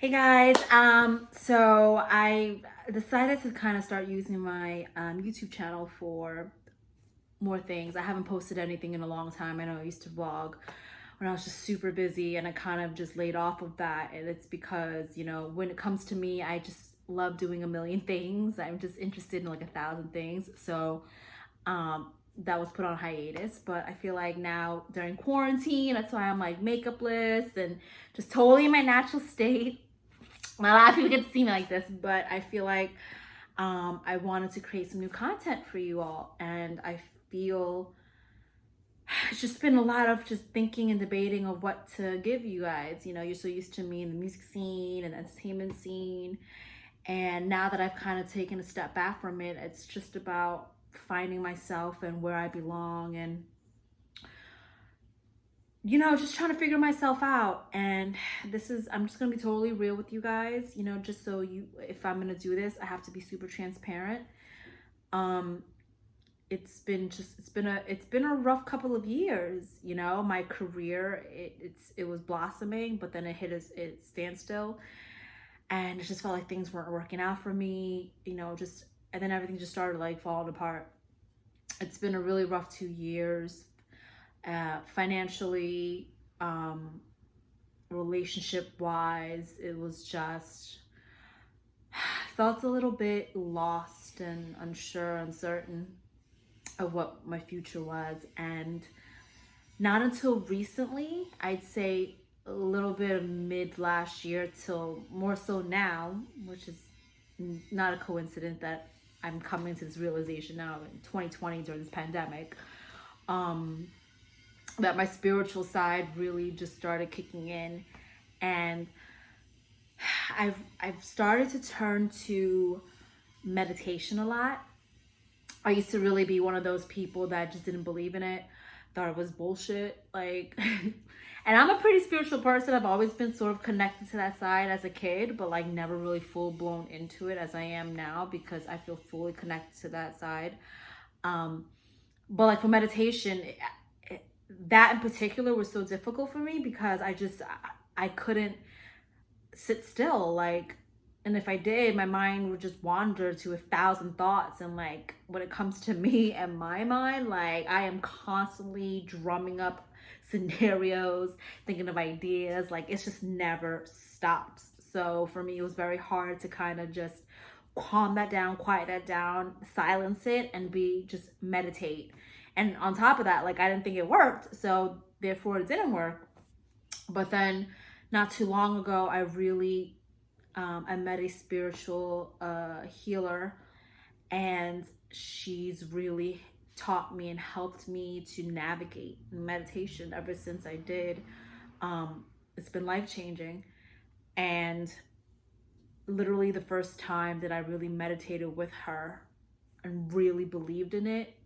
Hey guys, so I decided to kind of start using my YouTube channel for more things. I haven't posted anything in a long time. I know I used to vlog when I was just super busy and I kind of just laid off of that. And it's because, when it comes to me, I just love doing a million things. I'm just interested in like 1,000 things. So that was put on hiatus, but I feel like now during quarantine, that's why I'm like makeupless and just totally in my natural state. A lot of people get to see me like this, but I feel like I wanted to create some new content for you all. And I feel it's just been a lot of just thinking and debating of what to give you guys. You're so used to me in the music scene and entertainment scene. And now that I've kind of taken a step back from it, it's just about finding myself and where I belong and just trying to figure myself out. And I'm just gonna be totally real with you guys, just so if I'm gonna do this, I have to be super transparent. Um, it's been a rough couple of years, my career, it was blossoming, but then it hit its standstill. And it just felt like things weren't working out for me, and then everything just started like falling apart. It's been a really rough 2 years, financially, relationship wise. It was just felt a little bit lost and unsure, uncertain of what my future was. And not until recently, I'd say a little bit of mid last year till more so now, which is not a coincidence that I'm coming to this realization now in 2020 during this pandemic, um, that my spiritual side really just started kicking in. And I've started to turn to meditation a lot. I used to really be one of those people that just didn't believe in it, thought it was bullshit. Like, and I'm a pretty spiritual person. I've always been sort of connected to that side as a kid, but like never really full blown into it as I am now because I feel fully connected to that side. Um, but like for meditation, that in particular was so difficult for me because I couldn't sit still. Like, and if I did, my mind would just wander to 1,000 thoughts. And like when it comes to me and my mind, like I am constantly drumming up scenarios, thinking of ideas. Like it's just never stops. So for me, it was very hard to kind of just calm that down, quiet that down, silence it, and be just meditate. And on top of that, like I didn't think it worked, so therefore it didn't work. But then not too long ago, I met a spiritual healer, and she's really taught me and helped me to navigate meditation ever since I did. It's been life changing. And literally, the first time that I really meditated with her and really believed in it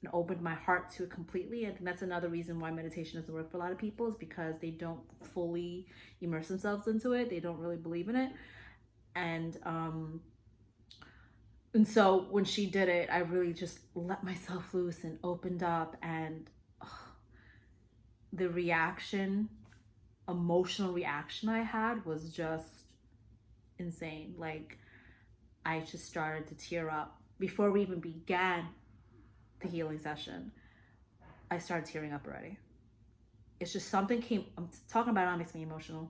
and opened my heart to it completely. And that's another reason why meditation doesn't work for a lot of people, is because they don't fully immerse themselves into it. They don't really believe in it. And and so when she did it, I really just let myself loose and opened up. And the reaction, emotional reaction I had was just insane. Like I just started to tear up before we even began the healing session. I started tearing up already. It's just something came, I'm talking about it, makes me emotional.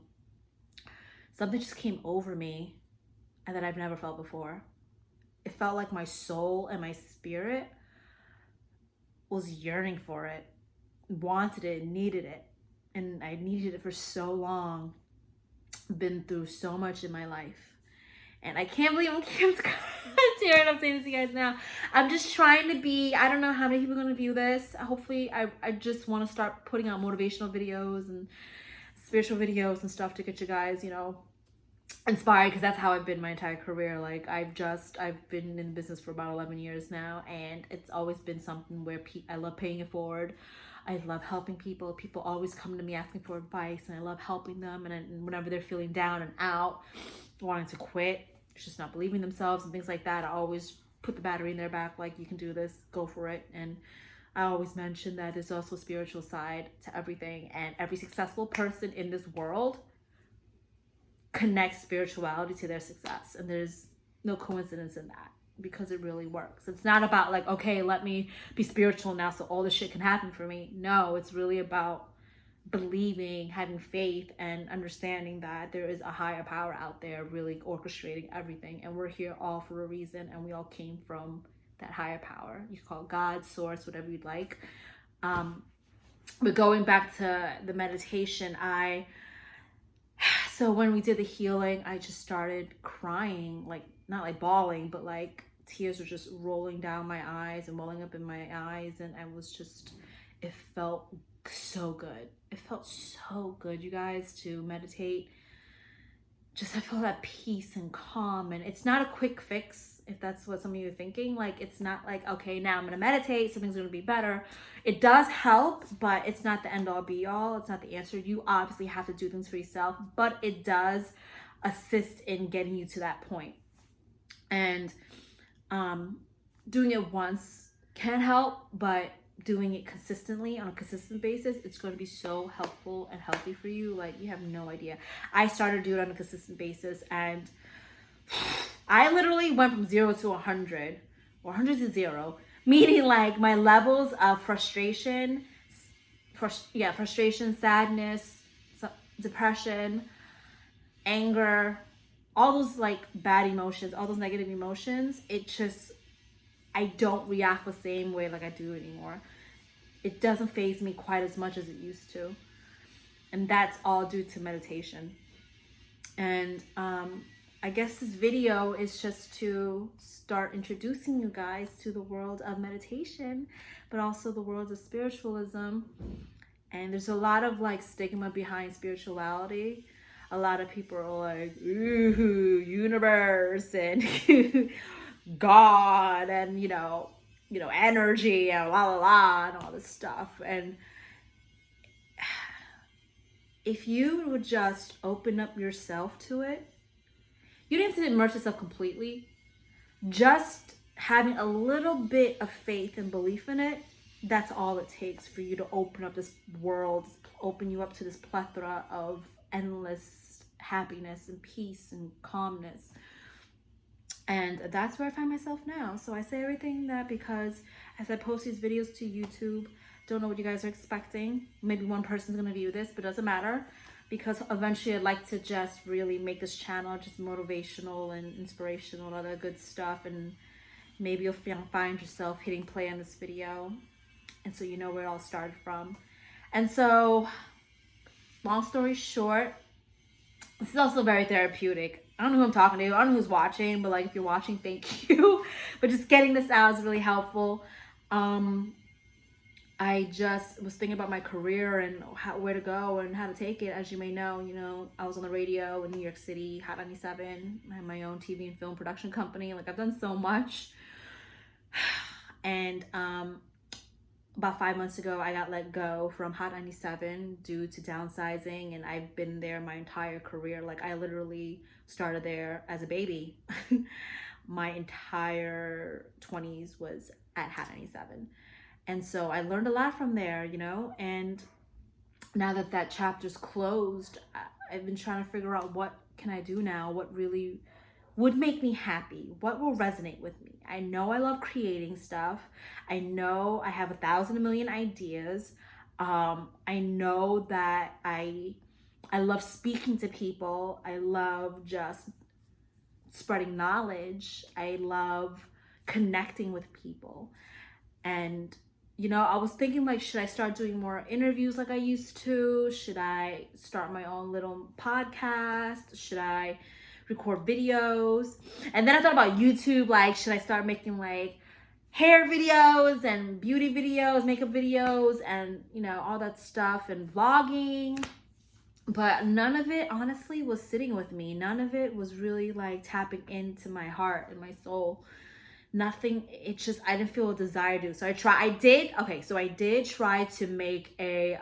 Something just came over me and that I've never felt before. It felt like my soul and my spirit was yearning for it, wanted it, needed it. And I needed it for so long. Been through so much in my life. And I can't believe I'm tearing up saying this to you guys now. I'm just trying to be, I don't know how many people are going to view this. Hopefully, I just want to start putting out motivational videos and spiritual videos and stuff to get you guys, inspired, because that's how I've been my entire career. Like I've been in business for about 11 years now, and it's always been something where I love paying it forward. I love helping people. People always come to me asking for advice, and I love helping them. And whenever they're feeling down and out, wanting to quit, just not believing themselves and things like that, I always put the battery in their back, like, you can do this, go for it. And I always mention that there's also a spiritual side to everything, and every successful person in this world connect spirituality to their success. And there's no coincidence in that, because it really works. It's not about like, okay, let me be spiritual now so all this shit can happen for me. No, it's really about believing, having faith, and understanding that there is a higher power out there really orchestrating everything. And we're here all for a reason, and we all came from that higher power. You call it God, source, whatever you'd like. But going back to the meditation, so when we did the healing, I just started crying, like not like bawling, but like tears were just rolling down my eyes and welling up in my eyes. And I was just, it felt so good. It felt so good, you guys, to meditate. Just, I feel that peace and calm. And it's not a quick fix, if that's what some of you are thinking. Like, it's not like, okay, now I'm going to meditate, something's going to be better. It does help, but it's not the end all be all. It's not the answer. You obviously have to do things for yourself, but it does assist in getting you to that point. And doing it once can help, but doing it consistently on a consistent basis, it's going to be so helpful and healthy for you. Like, you have no idea. I started doing it on a consistent basis, and I literally went from 0 to 100, or 100 to 0, meaning like my levels of frustration, sadness, depression, anger, all those like bad emotions, all those negative emotions, it just, I don't react the same way like I do anymore. It doesn't faze me quite as much as it used to. And that's all due to meditation. And I guess this video is just to start introducing you guys to the world of meditation, but also the world of spiritualism. And there's a lot of like stigma behind spirituality. A lot of people are like, ooh, universe and God and, you know, energy and la la la and all this stuff. And if you would just open up yourself to it, you don't have to immerse yourself completely. Just having a little bit of faith and belief in it, that's all it takes for you to open up this world, open you up to this plethora of endless happiness and peace and calmness. And that's where I find myself now. So I say everything that because as I post these videos to YouTube, don't know what you guys are expecting. Maybe one person's gonna view this, but it doesn't matter, because eventually I'd like to just really make this channel just motivational and inspirational and other good stuff. And maybe you'll find yourself hitting play on this video, and so you know where it all started from. And so, long story short, this is also very therapeutic. I don't know who I'm talking to. I don't know who's watching, but like if you're watching, thank you. But just getting this out is really helpful. I just was thinking about my career and where to go and how to take it. As you may know, I was on the radio in New York City, Hot 97. I have my own TV and film production company. Like, I've done so much. And about 5 months ago, I got let go from Hot 97 due to downsizing, and I've been there my entire career. Like, I literally started there as a baby. My entire 20s was at Hot 97. And so I learned a lot from there, and now that that chapter's closed, I've been trying to figure out what can I do now, what really would make me happy, what will resonate with me. I know I love creating stuff. I know I have 1,000 million ideas. I know that I love speaking to people. I love just spreading knowledge. I love connecting with people. And I was thinking, like, should I start doing more interviews like I used to? Should I start my own little podcast? Should I record videos? And then I thought about YouTube, like, should I start making like hair videos and beauty videos, makeup videos, and all that stuff, and vlogging? But none of it honestly was sitting with me. None of it was really like tapping into my heart and my soul. Nothing. It's just, I didn't feel a desire to. So I did try to make a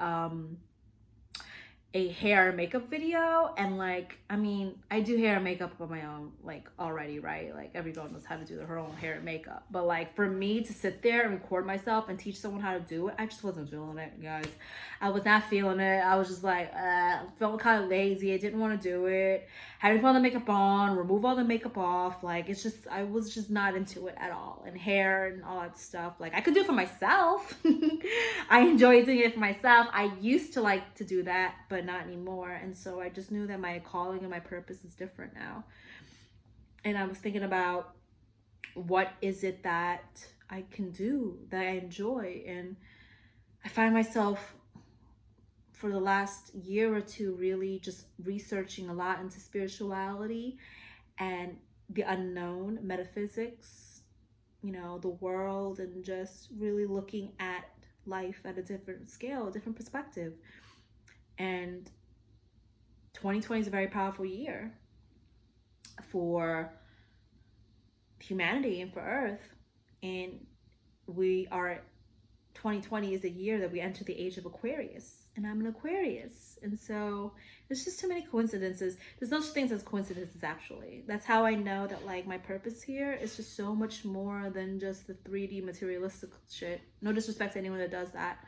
a hair and makeup video, and like, I mean, I do hair and makeup on my own like already, right? Like every girl knows how to do her own hair and makeup, but like for me to sit there and record myself and teach someone how to do it, I just wasn't feeling it, guys. I was not feeling it. I was just like, felt kind of lazy. I didn't want to do it. Had to put all the makeup on, remove all the makeup off. Like, it's just, I was just not into it at all. And hair and all that stuff, like I could do it for myself. I enjoy doing it for myself. I used to like to do that, but not anymore. And so I just knew that my calling and my purpose is different now. And I was thinking about, what is it that I can do that I enjoy? And I find myself for the last year or two really just researching a lot into spirituality and the unknown, metaphysics, you know, the world, and just really looking at life at a different scale, a different perspective. And 2020 is a very powerful year for humanity and for Earth. And we are, 2020 is the year that we enter the age of Aquarius, and I'm an Aquarius. And so there's just too many coincidences. There's no such things as coincidences, actually. That's how I know that like my purpose here is just so much more than just the 3D materialistic shit. No disrespect to anyone that does that.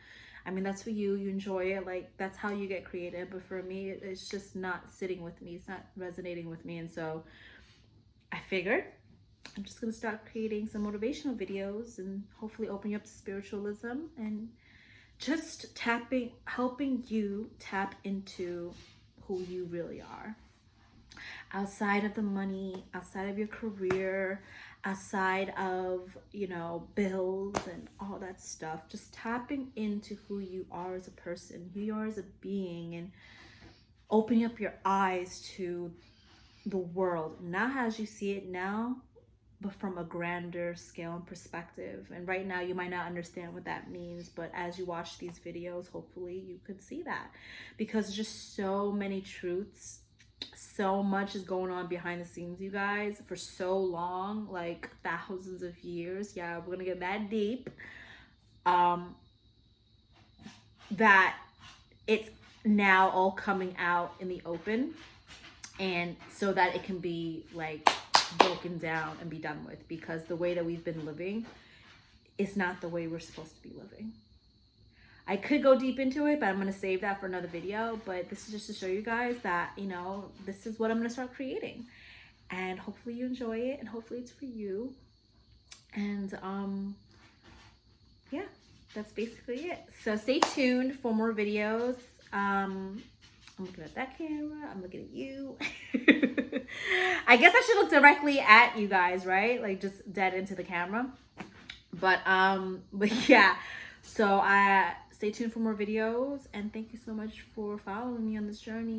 I mean, that's for you. You enjoy it. Like, that's how you get creative. But for me, it's just not sitting with me. It's not resonating with me. And so I figured I'm just going to start creating some motivational videos and hopefully open you up to spiritualism and just helping you tap into who you really are. Outside of the money, outside of your career, outside of, you know, bills and all that stuff, just tapping into who you are as a person, who you are as a being, and opening up your eyes to the world, not as you see it now, but from a grander scale and perspective. And right now you might not understand what that means, but as you watch these videos, hopefully you could see that, because there's just so many truths, so much is going on behind the scenes, you guys, for so long, like thousands of years. Yeah, we're gonna get that deep. That it's now all coming out in the open, and so that it can be like broken down and be done with, because the way that we've been living is not the way we're supposed to be living. I could go deep into it, but I'm going to save that for another video. But this is just to show you guys that, you know, this is what I'm going to start creating, and hopefully you enjoy it, and hopefully it's for you. And yeah, that's basically it. So stay tuned for more videos. I'm looking at that camera. I'm looking at you. I guess I should look directly at you guys, right? Like just dead into the camera. But yeah. So stay tuned for more videos, and thank you so much for following me on this journey.